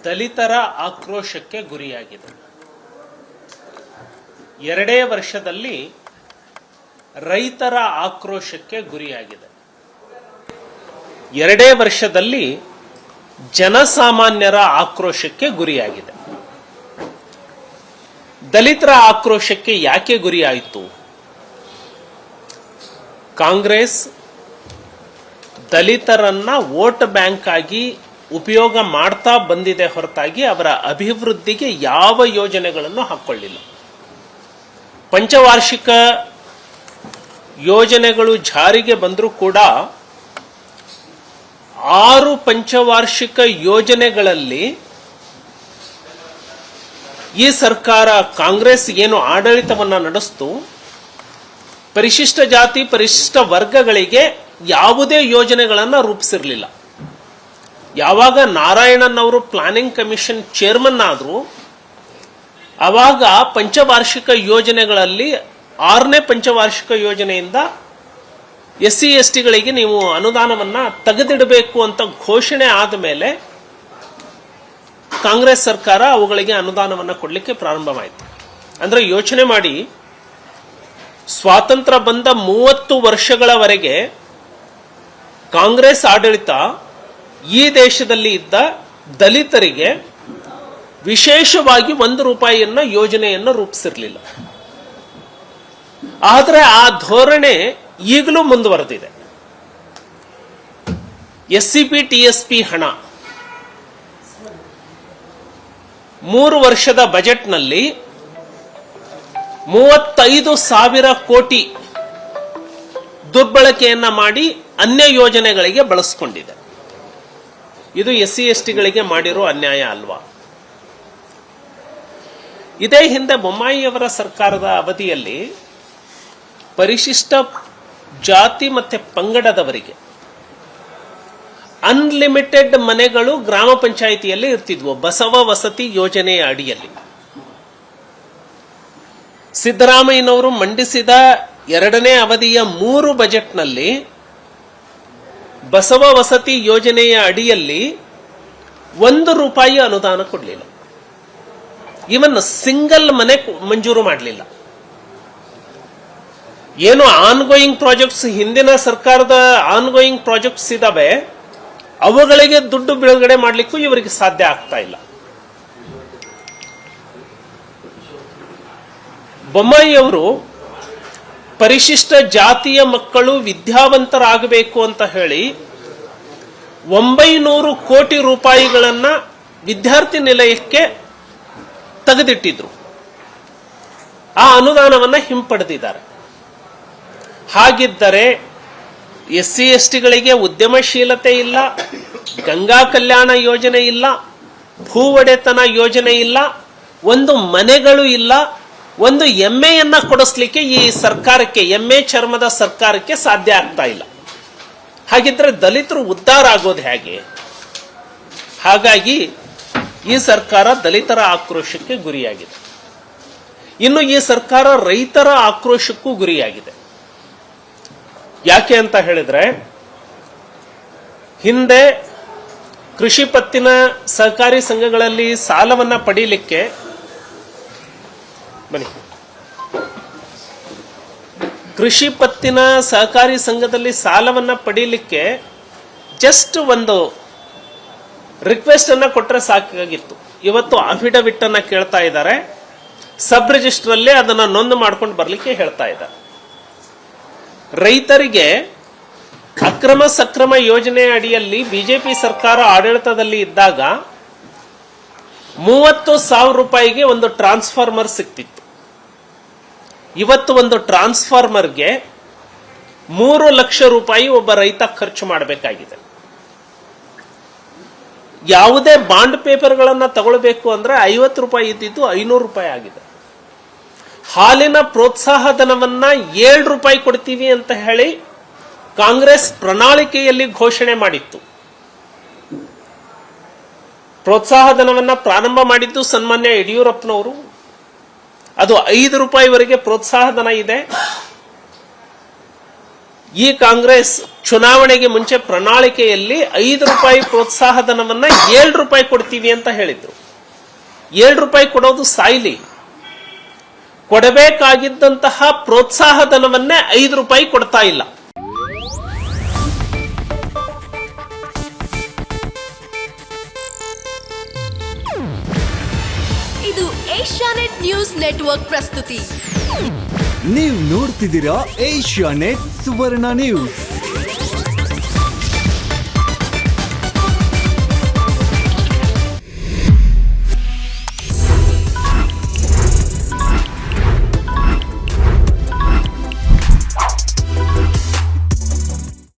ದಲಿತರ ಆಕ್ರೋಶಕ್ಕೆ ಗುರಿಯಾಗಿದೆ. 2 ವರ್ಷದಲ್ಲಿ ರೈತರ ಆಕ್ರೋಶಕ್ಕೆ ಗುರಿಯಾಗಿದೆ. 2 ವರ್ಷದಲ್ಲಿ ಜನಸಾಮಾನ್ಯರ ಆಕ್ರೋಶಕ್ಕೆ ಗುರಿಯಾಗಿದೆ. ದಲಿತರ ಆಕ್ರೋಶಕ್ಕೆ ಯಾಕೆ ಗುರಿಯಾಯಿತು? ಕಾಂಗ್ರೆಸ್ ದಲಿತರನ್ನ ವೋಟ್ ಬ್ಯಾಂಕ್ ಆಗಿ ಉಪಯೋಗ ಮಾಡ್ತಾ ಬಂದಿದೆ ಹೊರತಾಗಿ ಅವರ ಅಭಿವೃದ್ಧಿಗೆ ಯಾವ ಯೋಜನೆಗಳನ್ನು ಹಾಕೊಳ್ಳಿಲ್ಲ. ಪಂಚವಾರ್ಷಿಕ ಯೋಜನೆಗಳು ಜಾರಿಗೆ ಬಂದರೂ ಕೂಡ 6 ಪಂಚವಾರ್ಷಿಕ ಯೋಜನೆಗಳಲ್ಲಿ ಈ ಸರ್ಕಾರ ಕಾಂಗ್ರೆಸ್ ಏನು ಆಡಳಿತವನ್ನ ನಡೆಸ್ತು, ಪರಿಶಿಷ್ಟ ಜಾತಿ ಪರಿಶಿಷ್ಟ ವರ್ಗಗಳಿಗೆ ಯಾವುದೇ ಯೋಜನೆಗಳನ್ನು ರೂಪಿಸಿರಲಿಲ್ಲ. ಯಾವಾಗ ನಾರಾಯಣನ್ ಅವರು ಪ್ಲಾನಿಂಗ್ ಕಮಿಷನ್ ಚೇರ್ಮನ್ ಆದ್ರು ಆವಾಗ ಪಂಚವಾರ್ಷಿಕ ಯೋಜನೆಗಳಲ್ಲಿ 6ನೇ ಪಂಚವಾರ್ಷಿಕ ಯೋಜನೆಯಿಂದ SC ST ಗಳಿಗೆ ನೀವು ಅನುದಾನವನ್ನ ತೆಗೆದಿಡಬೇಕು ಅಂತ ಘೋಷಣೆ ಆದ ಮೇಲೆ ಕಾಂಗ್ರೆಸ್ ಸರ್ಕಾರ ಅವುಗಳಿಗೆ ಅನುದಾನವನ್ನ ಕೊಡಲಿಕ್ಕೆ ಪ್ರಾರಂಭವಾಯಿತು. ಅಂದ್ರೆ ಯೋಚನೆ ಮಾಡಿ, ಸ್ವಾತಂತ್ರ್ಯ ಬಂದ 30 ವರ್ಷಗಳವರೆಗೆ ಕಾಂಗ್ರೆಸ್ ಆಡಳಿತ ಈ ದೇಶದಲ್ಲಿ ಇದ್ದ ದಲಿತರಿಗೆ ವಿಶೇಷವಾಗಿ 1 ರೂಪಾಯಿಯನ್ನ ಯೋಜನೆಯನ್ನು ರೂಪಿಸಿರಲಿಲ್ಲ. ಆದರೆ ಆ ಧೋರಣೆ ಈಗಲೂ ಮುಂದುವರೆದಿದೆ. SCP TSP ಹಣ 3 ವರ್ಷದ ಬಜೆಟ್ನಲ್ಲಿ 35,000 ಕೋಟಿ ದುರ್ಬಳಕೆಯನ್ನ ಮಾಡಿ ಅನ್ಯ ಯೋಜನೆಗಳಿಗೆ ಬಳಸಿಕೊಂಡಿದೆ. ಇದು SC ST ಗಳಿಗೆ ಮಾಡಿರೋ ಅನ್ಯಾಯ ಅಲ್ವಾ? ಇದೇ ಹಿಂದೆ ಬೊಮ್ಮಾಯಿಯವರ ಸರ್ಕಾರದ ಅವಧಿಯಲ್ಲಿ ಪರಿಶಿಷ್ಟ ಜಾತಿ ಮತ್ತೆ ಪಂಗಡದವರಿಗೆ ಅನ್ಲಿಮಿಟೆಡ್ ಮನೆಗಳು ಗ್ರಾಮ ಪಂಚಾಯಿತಿಯಲ್ಲಿ ಇರ್ತಿದ್ವು, ಬಸವ ವಸತಿ ಯೋಜನೆಯ ಅಡಿಯಲ್ಲಿ. ಸಿದ್ದರಾಮಯ್ಯನವರು ಮಂಡಿಸಿದ 2ನೇ ಅವಧಿಯ 3 ಬಜೆಟ್ನಲ್ಲಿ ಬಸವ ವಸತಿ ಯೋಜನೆಯ ಅಡಿಯಲ್ಲಿ 1 ರೂಪಾಯಿ ಅನುದಾನ ಕೊಡಲಿಲ್ಲ. ಇವನ್ ಸಿಂಗಲ್ ಮನೆ ಮಂಜೂರು ಮಾಡಲಿಲ್ಲ. ಏನು ಆನ್ಗೋಯಿಂಗ್ ಪ್ರಾಜೆಕ್ಟ್ಸ್, ಹಿಂದಿನ ಸರ್ಕಾರದ ಆನ್ಗೋಯಿಂಗ್ ಪ್ರಾಜೆಕ್ಟ್ಸ್ ಇದಾವೆ, ಅವುಗಳಿಗೆ ದುಡ್ಡು ಬಿಡುಗಡೆ ಮಾಡಲಿಕ್ಕೂ ಇವರಿಗೆ ಸಾಧ್ಯ ಆಗ್ತಾ ಇಲ್ಲ. ಬೊಮ್ಮಾಯಿಯವರು ಪರಿಶಿಷ್ಟ ಜಾತಿಯ ಮಕ್ಕಳು ವಿದ್ಯಾವಂತರಾಗಬೇಕು ಅಂತ ಹೇಳಿ 900 ಕೋಟಿ ರೂಪಾಯಿಗಳನ್ನ ವಿದ್ಯಾರ್ಥಿ ನಿಲಯಕ್ಕೆ ತೆಗೆದಿಟ್ಟಿದ್ರು. ಆ ಅನುದಾನವನ್ನ ಹಿಂಪಡೆದಿದ್ದಾರೆ. ಹಾಗಿದ್ದರೆ SC ST ಗಳಿಗೆ ಉದ್ಯಮಶೀಲತೆ ಇಲ್ಲ, ಗಂಗಾ ಕಲ್ಯಾಣ ಯೋಜನೆ ಇಲ್ಲ, ಭೂ ಒಡೆತನ ಯೋಜನೆ ಇಲ್ಲ, ಒಂದು ಮನೆಗಳು ಇಲ್ಲ, ಒಂದು ಎಮ್ಮೆಯನ್ನ ಕೊಡಿಸ್ಲಿಕ್ಕೆ ಈ ಸರ್ಕಾರಕ್ಕೆ, ಎಮ್ಮೆ ಚರ್ಮದ ಸರ್ಕಾರಕ್ಕೆ ಸಾಧ್ಯ ಆಗ್ತಾ ಇಲ್ಲ. ಹಾಗಿದ್ರೆ ದಲಿತರು ಉದ್ಧಾರ ಆಗೋದು ಹೇಗೆ? ಹಾಗಾಗಿ ಈ ಸರ್ಕಾರ ದಲಿತರ ಆಕ್ರೋಶಕ್ಕೆ ಗುರಿಯಾಗಿದೆ. ಇನ್ನು ಈ ಸರ್ಕಾರ ರೈತರ ಆಕ್ರೋಶಕ್ಕೂ ಗುರಿಯಾಗಿದೆ. ಯಾಕೆ ಅಂತ ಹೇಳಿದ್ರೆ, ಹಿಂದೆ ಕೃಷಿ ಪತ್ತಿನ ಸಹಕಾರಿ ಸಂಘಗಳಲ್ಲಿ ಸಾಲವನ್ನ ಪಡೀಲಿಕ್ಕೆ ಕೃಷಿ ಪತ್ತಿನ ಸಹಕಾರಿ ಸಂಘದಲ್ಲಿ ಸಾಲವನ್ನ ಪಡೀಲಿಕ್ಕೆ ಜಸ್ಟ್ ಒಂದು ರಿಕ್ವೆಸ್ಟ್ ಅನ್ನ ಕೊಟ್ಟರೆ ಸಾಕಾಗಿತ್ತು. ಇವತ್ತು ಅಫಿಡವಿಟ್ ಅನ್ನ ಕೇಳ್ತಾ ಇದ್ದಾರೆ, ಸಬ್ ರಿಜಿಸ್ಟರ್ ಅಲ್ಲಿ ಅದನ್ನ ನೊಂದು ಮಾಡ್ಕೊಂಡು ಬರ್ಲಿಕ್ಕೆ ಹೇಳ್ತಾ ಇದ್ದಾರೆ. ರೈತರಿಗೆ ಅಕ್ರಮ ಸಕ್ರಮ ಯೋಜನೆ ಅಡಿಯಲ್ಲಿ ಬಿಜೆಪಿ ಸರ್ಕಾರ ಆಡಳಿತದಲ್ಲಿ ಇದ್ದಾಗ 30,000 ರೂಪಾಯಿಗೆ ಒಂದು ಟ್ರಾನ್ಸ್ಫಾರ್ಮರ್ ಸಿಕ್ತಿತ್ತು. ಇವತ್ತು ಒಂದು ಟ್ರಾನ್ಸ್ಫಾರ್ಮರ್ಗೆ 3 ಲಕ್ಷ ರೂಪಾಯಿ ಒಬ್ಬ ರೈತ ಖರ್ಚು ಮಾಡಬೇಕಾಗಿದೆ. ಯಾವುದೇ ಬಾಂಡ್ ಪೇಪರ್ಗಳನ್ನ ತಗೊಳ್ಬೇಕು ಅಂದ್ರೆ 50 ರೂಪಾಯಿ ಇದ್ದಿದ್ದು 500 ರೂಪಾಯಿ ಆಗಿದೆ. ಹಾಲಿನ ಪ್ರೋತ್ಸಾಹ ಧನವನ್ನ 7 ರೂಪಾಯಿ ಕೊಡ್ತೀವಿ ಅಂತ ಹೇಳಿ ಕಾಂಗ್ರೆಸ್ ಪ್ರಣಾಳಿಕೆಯಲ್ಲಿ ಘೋಷಣೆ ಮಾಡಿತ್ತು. ಪ್ರೋತ್ಸಾಹ ಧನವನ್ನ ಪ್ರಾರಂಭ ಮಾಡಿದ್ದು ಸನ್ಮಾನ್ಯ ಯಡಿಯೂರಪ್ಪನವರು. ಅದು 5 ರೂಪಾಯಿವರೆಗೆ ಪ್ರೋತ್ಸಾಹ ಧನ ಇದೆ. ಈ ಕಾಂಗ್ರೆಸ್ ಚುನಾವಣೆಗೆ ಮುಂಚೆ ಪ್ರಣಾಳಿಕೆಯಲ್ಲಿ 5 ರೂಪಾಯಿ ಪ್ರೋತ್ಸಾಹ ಧನವನ್ನ 7 ರೂಪಾಯಿ ಕೊಡ್ತೀವಿ ಅಂತ ಹೇಳಿದ್ರು. 7 ರೂಪಾಯಿ ಕೊಡೋದು ಸಾಯ್ಲಿ, ಕೊಡಬೇಕಾಗಿದ್ದಂತಹ ಪ್ರೋತ್ಸಾಹ ಧನವನ್ನೇ 5 ರೂಪಾಯಿ ಕೊಡ್ತಾ ಇಲ್ಲ. ಇದು ಏಷ್ಯಾನೆಟ್ ನ್ಯೂಸ್ ನೆಟ್ವರ್ಕ್ ಪ್ರಸ್ತುತಿ. ನೀವು ನೋಡ್ತಿದ್ದೀರಾ ಏಷ್ಯಾನೆಟ್ ಸುವರ್ಣ ನ್ಯೂಸ್.